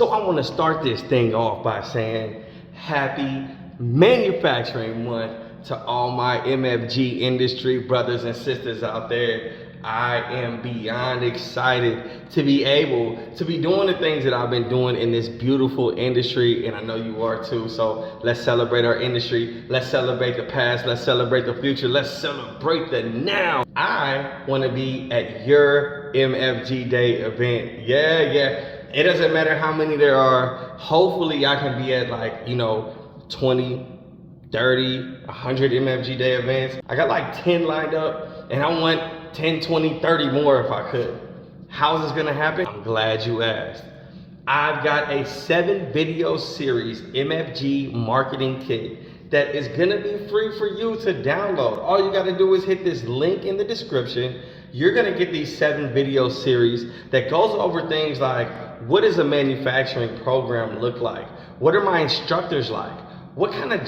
So I want to start this thing off by saying happy Manufacturing Month to all my MFG industry brothers and sisters out there. I am beyond excited to be able to be doing the things that I've been doing in this beautiful industry, and I know you are too. So let's celebrate our industry. Let's celebrate the past. Let's celebrate the future. Let's celebrate the now. I want to be at your MFG Day event. Yeah. It doesn't matter how many there are. Hopefully I can be at 20, 30, 100 MFG Day events. I got 10 lined up, and I want 10, 20, 30 more if I could. How's this gonna happen? I'm glad you asked. I've got a 7-video series MFG Marketing Kit that is gonna be free for you to download. All you gotta do is hit this link in the description. You're gonna get these 7-video series that goes over things like, what does a manufacturing program look like? What are my instructors like? What kind of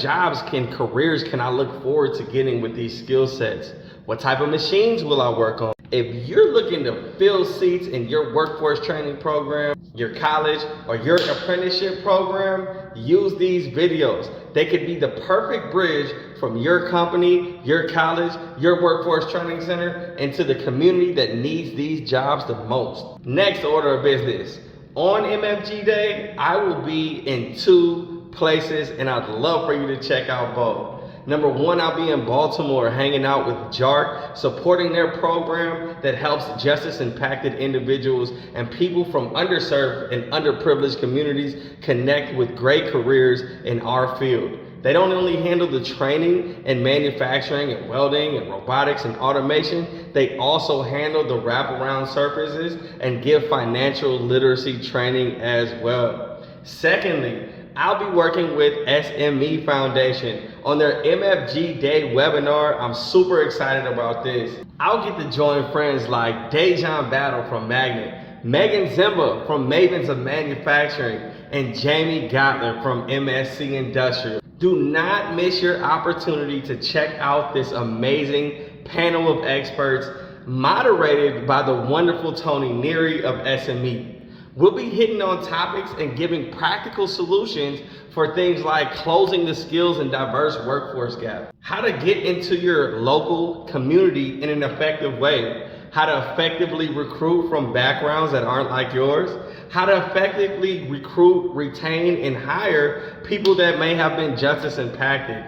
careers can I look forward to getting with these skill sets? What type of machines will I work on? If you're looking to fill seats in your workforce training program, your college, or your apprenticeship program, use these videos. They could be the perfect bridge from your company, your college, your workforce training center, into the community that needs these jobs the most. Next order of business. On MFG Day, I will be in 2 places, and I'd love for you to check out both. Number 1, I'll be in Baltimore hanging out with JARC, supporting their program that helps justice-impacted individuals and people from underserved and underprivileged communities connect with great careers in our field. They don't only handle the training in manufacturing and welding and robotics and automation, they also handle the wraparound services and give financial literacy training as well. Secondly, I'll be working with SME Foundation on their MFG Day webinar. I'm super excited about this. I'll get to join friends like Dejan Battle from Magnet, Megan Zimba from Mavens of Manufacturing, and Jamie Gottler from MSC Industrial. Do not miss your opportunity to check out this amazing panel of experts moderated by the wonderful Tony Neary of SME. We'll be hitting on topics and giving practical solutions for things like closing the skills and diverse workforce gap, how to get into your local community in an effective way, how to effectively recruit from backgrounds that aren't like yours, how to effectively recruit, retain, and hire people that may have been justice impacted.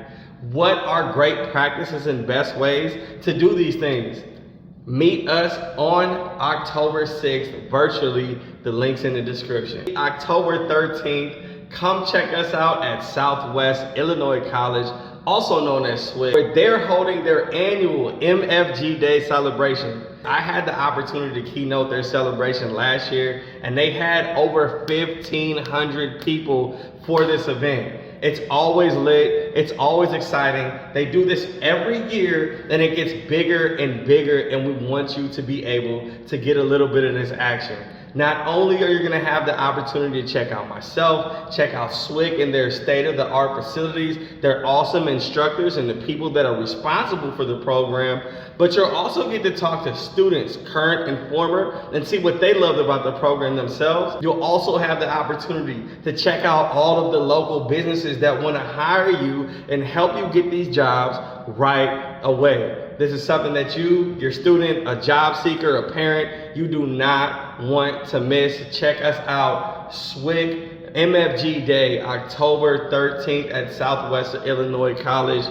What are great practices and best ways to do these things? Meet us on October 6th virtually. The link's in the description. October 13th, come check us out at Southwestern Illinois College, also known as SWIC, where they're holding their annual MFG Day celebration. I had the opportunity to keynote their celebration last year, and they had over 1,500 people for this event. It's always lit, it's always exciting. They do this every year, and it gets bigger and bigger, and we want you to be able to get a little bit of this action. Not only are you gonna have the opportunity to check out myself, check out SWIC and their state-of-the-art facilities, their awesome instructors and the people that are responsible for the program, but you'll also get to talk to students, current and former, and see what they loved about the program themselves. You'll also have the opportunity to check out all of the local businesses that wanna hire you and help you get these jobs right away. This is something that you, your student, a job seeker, a parent, you do not want to miss. Check us out, SWIC MFG Day, October 13th at Southwestern Illinois College.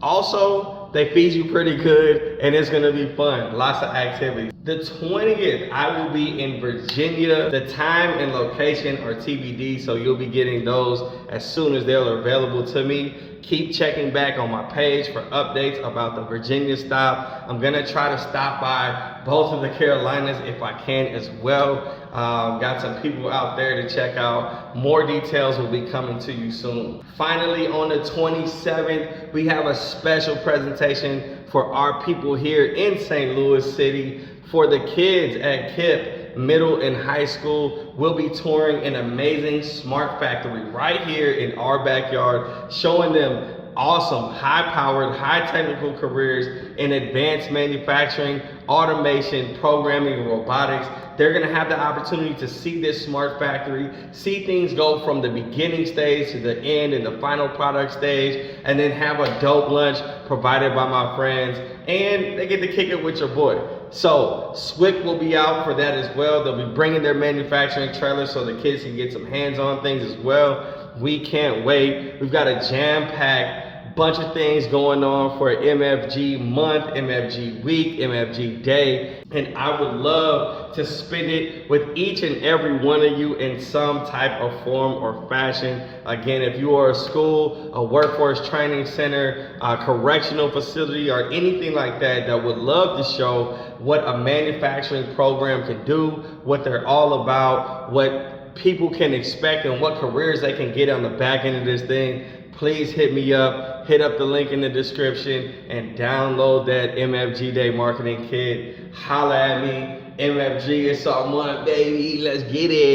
Also, they feed you pretty good, and it's gonna be fun, lots of activities. The 20th, I will be in Virginia. The time and location are TBD, so you'll be getting those as soon as they're available to me. Keep checking back on my page for updates about the Virginia stop. I'm gonna try to stop by both of the Carolinas if I can as well. Got some people out there to check out. More details will be coming to you soon. Finally, on the 27th, we have a special presentation for our people here in St. Louis City. For the kids at KIPP Middle and High School, we'll be touring an amazing smart factory right here in our backyard, showing them awesome, high-powered, high-technical careers in advanced manufacturing, automation, programming, and robotics they're gonna have the opportunity to see this smart factory, see things go from the beginning stage to the end and the final product stage, and then have a dope lunch provided by my friends, and they get to kick it with your boy. So SWIC will be out for that as well. They'll be bringing their manufacturing trailers so the kids can get some hands-on things as well. We can't wait. We've got a jam-packed bunch of things going on for MFG Month, MFG Week, MFG Day, and I would love to spend it with each and every one of you in some type of form or fashion. Again, if you are a school, a workforce training center, a correctional facility, or anything like that that would love to show what a manufacturing program can do, what they're all about, what people can expect, and what careers they can get on the back end of this thing, please hit me up, hit up the link in the description, and download that MFG Day Marketing Kit. Holla at me. MFG is something, baby. Let's get it.